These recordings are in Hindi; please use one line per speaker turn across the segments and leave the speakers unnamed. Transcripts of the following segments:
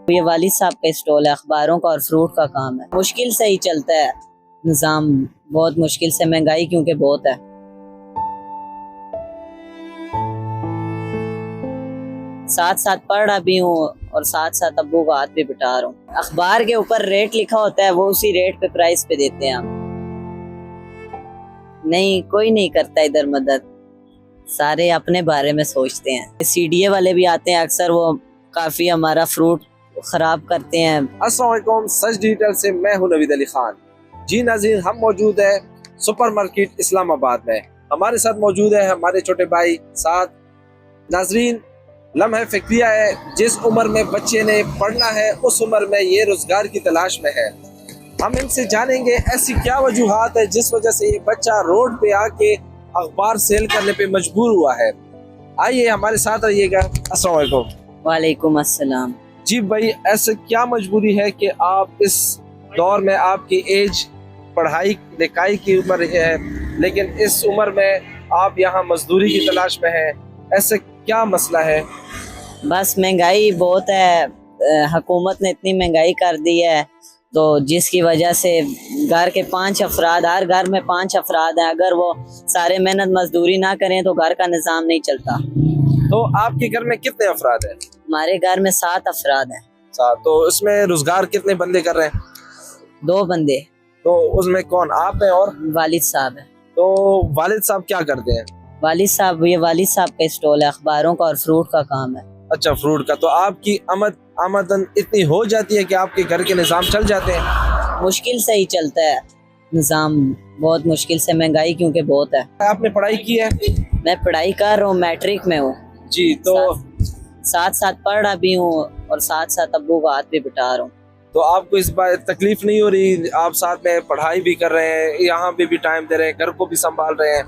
ये वालिद साहब का स्टॉल है, अखबारों का और फ्रूट का काम है। मुश्किल से ही चलता है निज़ाम, बहुत मुश्किल से, महंगाई क्योंकि बहुत है। साथ साथ पढ़ रहा भी हूँ और साथ साथ अब्बू का हाथ भी बिठा रहा हूँ। अखबार के ऊपर रेट लिखा होता है, वो उसी रेट पे प्राइस पे देते हैं हम। नहीं, कोई नहीं करता इधर मदद, सारे अपने बारे में सोचते हैं। सीडीए वाले भी आते हैं अक्सर, वो काफ़ी हमारा फ्रूट ख़राब करते हैं।
अस्सलाम वालेकुम, सच डिजिटल से मैं हूं नवीद अली खान। जी नाज़रीन, हम मौजूद है सुपरमार्केट इस्लामाबाद में। हमारे साथ मौजूद है हमारे छोटे भाई साथ। नाज़रीन, लम्हा फ़िक्रिया है, जिस उम्र में बच्चे ने पढ़ना है उस उम्र में ये रोज़गार की तलाश में है। हम इनसे जानेंगे ऐसी क्या वजूहात है जिस वजह से ये बच्चा रोड पे आके अखबार सेल करने पे मजबूर हुआ है। आइए हमारे साथ रहिएगा। अस्सलाम वालेकुम।
वालेकुम अस्सलाम।
जी भाई, ऐसे क्या मजबूरी है कि आप इस दौर में, आपकी एज पढ़ाई लिखाई की उम्र है, लेकिन इस उम्र में आप यहाँ मजदूरी की तलाश में हैं? ऐसे क्या मसला है?
बस महंगाई बहुत है, हुकूमत ने इतनी महंगाई कर दी है, तो जिसकी वजह से घर के 5 अफराद, हर घर में 5 अफराद हैं। अगर वो सारे मेहनत मजदूरी ना करें तो घर का निज़ाम नहीं चलता।
तो आपके घर में कितने अफराद हैं?
हमारे घर में 7 अफराद हैं।
तो इसमें रोजगार कितने बंदे कर रहे हैं?
2 बंदे।
तो उसमें कौन, आप हैं और
वालिद साहब है।
तो वालिद साहब क्या करते हैं?
वालिद साहब, ये वालिद साहब का स्टॉल है, अखबारों का और फ्रूट का काम है।
अच्छा, फ्रूट का। तो आपकी आमदन इतनी हो जाती है कि आपके घर के निज़ाम चल जाते हैं?
मुश्किल से ही चलता है निज़ाम, बहुत मुश्किल से, महंगाई क्योंकि बहुत है।
आपने पढ़ाई की है?
मैं पढ़ाई कर रहा हूँ, मैट्रिक में हूँ
जी। तो
साथ साथ पढ़ रहा भी हूँ और साथ साथ अब्बू का हाथ भी बिठा रहा हूँ।
तो आपको इस बार तकलीफ नहीं हो रही? आप साथ में पढ़ाई भी कर रहे हैं, यहाँ पे भी टाइम दे रहे हैं, घर को भी संभाल रहे हैं।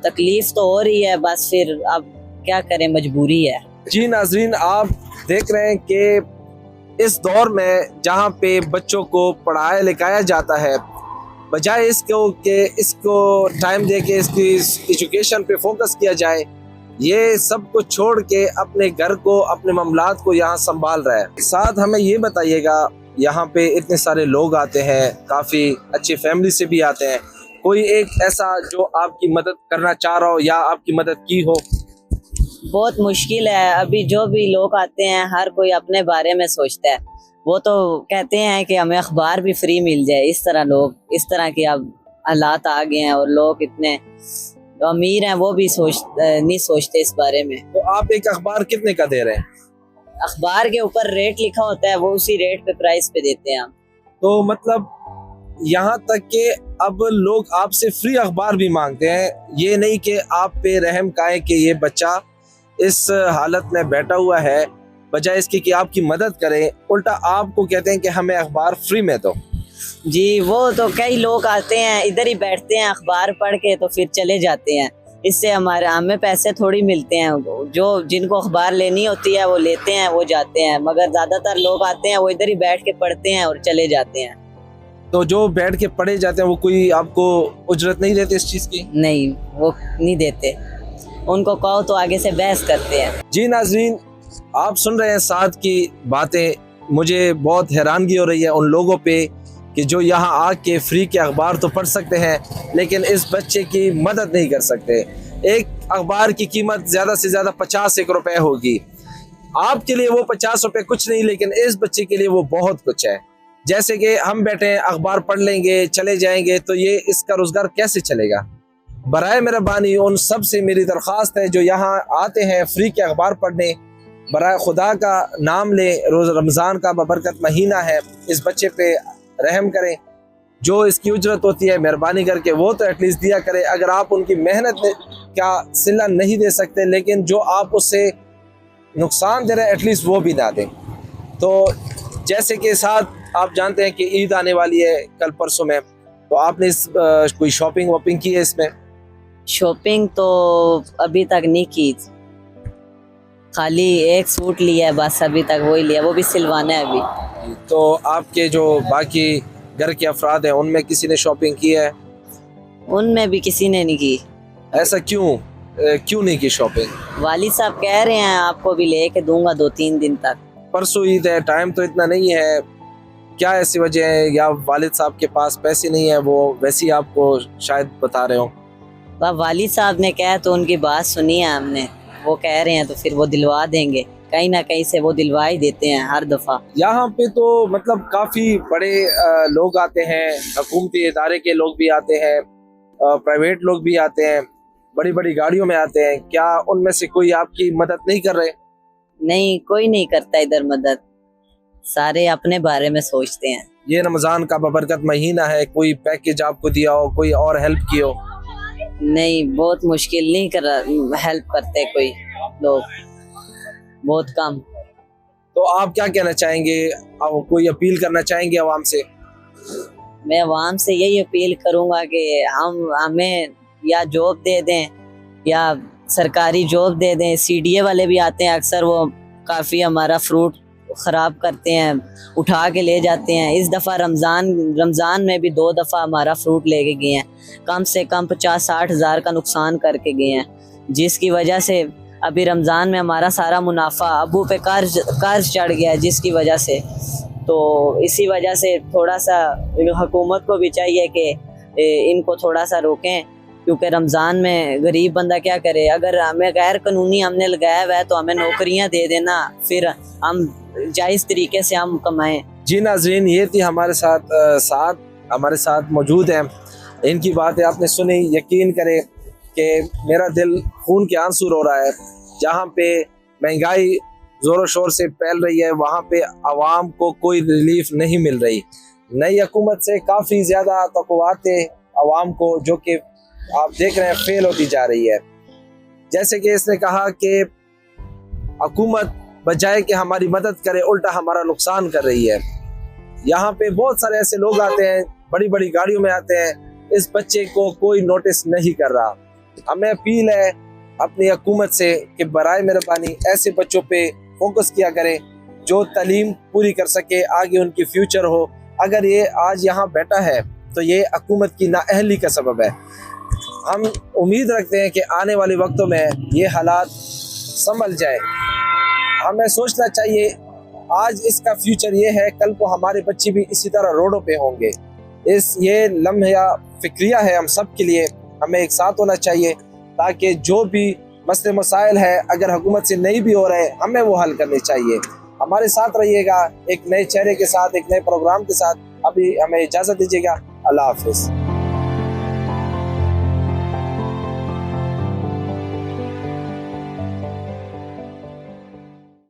तकलीफ तो हो रही है, बस फिर अब क्या करें, मजबूरी है।
जी नाजरीन, आप देख रहे हैं कि इस दौर में जहाँ पे बच्चों को पढ़ाया लिखाया जाता है, बजाय इसको टाइम दे के इसकी एजुकेशन पे फोकस किया जाए, ये सब कुछ छोड़ के अपने घर को, अपने मामलात को यहाँ संभाल रहा है। साथ हमें ये बताइएगा, यहाँ पे इतने सारे लोग आते हैं, काफ़ी अच्छी फैमिली से भी आते हैं, कोई एक ऐसा जो आपकी मदद करना चाह रहा हो या आपकी मदद की हो?
बहुत मुश्किल है। अभी जो भी लोग आते हैं, हर कोई अपने बारे में सोचता है। वो तो कहते हैं कि हमें अखबार भी फ्री मिल जाए। इस तरह लोग, इस तरह की अब हालात आ गए हैं, और लोग इतने अमीर हैं वो भी नहीं सोचते इस बारे में।
तो आप एक अखबार कितने का दे रहे हैं?
अखबार के ऊपर रेट लिखा होता है, वो उसी रेट पे प्राइस पे देते हैं हम।
तो मतलब यहाँ तक कि अब लोग आपसे फ्री अखबार भी मांगते हैं, ये नहीं कि आप पे रहम खाएं कि ये बच्चा इस हालत में बैठा हुआ है, बजाय इसके कि आपकी मदद करें, उल्टा आपको कहते हैं कि हमें अखबार फ्री में दो।
जी, वो तो कई लोग आते हैं, इधर ही बैठते हैं, अखबार पढ़ के तो फिर चले जाते हैं। इससे हमें पैसे थोड़ी मिलते हैं। जो जिनको अखबार लेनी होती है वो लेते हैं, वो जाते हैं, मगर ज़्यादातर लोग आते हैं, वो इधर ही बैठ के पढ़ते हैं और चले जाते हैं।
तो जो बैठ के पढ़े जाते हैं वो कोई आपको उजरत नहीं देते इस चीज़ की?
नहीं, वो नहीं देते, उनको कहो तो आगे से बहस करते हैं।
जी नाजरीन, आप सुन रहे हैं साथ की बातें। मुझे बहुत हैरानगी हो रही है उन लोगों पे कि जो यहाँ आके फ्री के अखबार तो पढ़ सकते हैं, लेकिन इस बच्चे की मदद नहीं कर सकते। एक अखबार की कीमत ज़्यादा से ज़्यादा 50 रुपए होगी। आपके लिए वो 50 रुपए कुछ नहीं, लेकिन इस बच्चे के लिए वो बहुत कुछ है। जैसे कि हम बैठे हैं, अखबार पढ़ लेंगे, चले जाएंगे, तो ये इसका रोज़गार कैसे चलेगा? बराए मेहरबानी उन सब से मेरी दरख्वास्त है जो यहाँ आते हैं फ्री के अखबार पढ़ने, बराए खुदा का नाम लें, रोज़ रमज़ान का बबरकत महीना है, इस बच्चे पे रहम करें। जो इसकी उजरत होती है मेहरबानी करके वो तो एटलीस्ट दिया करें। अगर आप उनकी मेहनत का सिला नहीं दे सकते, लेकिन जो आप उससे नुकसान दे रहे हैं एटलीस्ट वो भी ना दें। तो जैसे कि साथ आप जानते हैं कि ईद आने वाली है कल परसों में, तो आपने कोई शॉपिंग वॉपिंग की है इसमें?
शॉपिंग तो अभी तक नहीं की, खाली एक सूट लिया है बस, अभी तक वही लिया, वो भी सिलवाना है अभी।
तो आपके जो बाकी घर के अफराद हैं उनमें किसी ने शॉपिंग की है?
उनमें भी किसी ने नहीं की।
ऐसा क्यों नहीं की शॉपिंग?
वालिद साहब कह रहे हैं आपको भी लेके दूंगा 2-3 दिन तक।
परसों ईद है, टाइम तो इतना नहीं है, क्या ऐसी वजह है? या वालिद साहब के पास पैसे नहीं है, वो वैसे ही आपको शायद बता रहे हो?
वालिद साहब ने कहा तो उनकी बात सुनी है हमने, वो कह रहे हैं तो फिर वो दिलवा देंगे, कहीं ना कहीं से वो दिलवा ही देते हैं हर दफ़ा।
यहाँ पे तो मतलब काफ़ी बड़े लोग आते हैं, हुकूमती इदारे के लोग भी आते हैं, प्राइवेट लोग भी आते हैं, बड़ी बड़ी गाड़ियों में आते हैं, क्या उनमें से कोई आपकी मदद नहीं कर रहे?
नहीं, कोई नहीं करता इधर मदद, सारे अपने बारे में सोचते हैं।
ये रमज़ान का बबरकत महीना है, कोई पैकेज आपको दिया हो, कोई और हेल्प की हो?
नहीं, बहुत मुश्किल, नहीं कर हेल्प करते कोई लोग, बहुत कम।
तो आप क्या कहना चाहेंगे, आप कोई अपील करना चाहेंगे आवाम से?
मैं आवाम से यही अपील करूंगा कि हमें या जॉब दे दें या सरकारी जॉब दे दें। सीडीए वाले भी आते हैं अक्सर, वो काफ़ी हमारा फ्रूट ख़राब करते हैं, उठा के ले जाते हैं। इस दफ़ा रमज़ान में भी 2 दफ़ा हमारा फ्रूट लेके गए हैं, कम से कम 50-60 हज़ार का नुकसान करके गए हैं, जिसकी वजह से अभी रमज़ान में हमारा सारा मुनाफा अबू पे कर्ज चढ़ गया है, जिसकी वजह से। तो इसी वजह से थोड़ा सा हुकूमत को भी चाहिए कि इनको थोड़ा सा रोकें, क्योंकि रमज़ान में गरीब बंदा क्या करे। अगर हमें गैर कानूनी हमने लगाया हुआ है तो हमें नौकरियां दे देना, फिर हम जायज़ तरीके से हम कमाएं।
जी नाज़रीन, ये थी हमारे साथ मौजूद हैं, इनकी बातें आपने सुनी। यकीन करें कि मेरा दिल खून के आंसू रो रहा है। जहाँ पे महंगाई ज़ोरों शोर से फैल रही है, वहाँ पे आवाम को कोई रिलीफ नहीं मिल रही। नई हुकूमत से काफ़ी ज़्यादा तवक्कुआतें आवाम को, जो कि आप देख रहे हैं, फेल होती जा रही है। जैसे कि इसने कहा कि हुकूमत बजाय कि हमारी मदद करे, उल्टा हमारा नुकसान कर रही है। यहाँ पे बहुत सारे ऐसे लोग आते हैं, बड़ी बड़ी गाड़ियों में आते हैं, इस बच्चे को कोई नोटिस नहीं कर रहा। हमें अपील है अपनी हुकूमत से कि बराए मेहरबानी ऐसे बच्चों पे फोकस किया करें जो तालीम पूरी कर सके, आगे उनकी फ्यूचर हो। अगर ये आज यहाँ बैठा है तो ये हुकूमत की नाअहली का सबब है। हम उम्मीद रखते हैं कि आने वाले वक्तों में ये हालात संभल जाए। हमें सोचना चाहिए, आज इसका फ्यूचर ये है, कल को हमारे बच्चे भी इसी तरह रोडों पे होंगे। ये लम्हा फिक्रिया है हम सब के लिए। हमें एक साथ होना चाहिए ताकि जो भी मसले मसाइल है, अगर हुकूमत से नहीं भी हो रहे, हमें वो हल करने चाहिए। हमारे साथ रहिएगा एक नए चेहरे के साथ, एक नए प्रोग्राम के साथ। अभी हमें इजाज़त दीजिएगा। अल्लाह हाफिज़।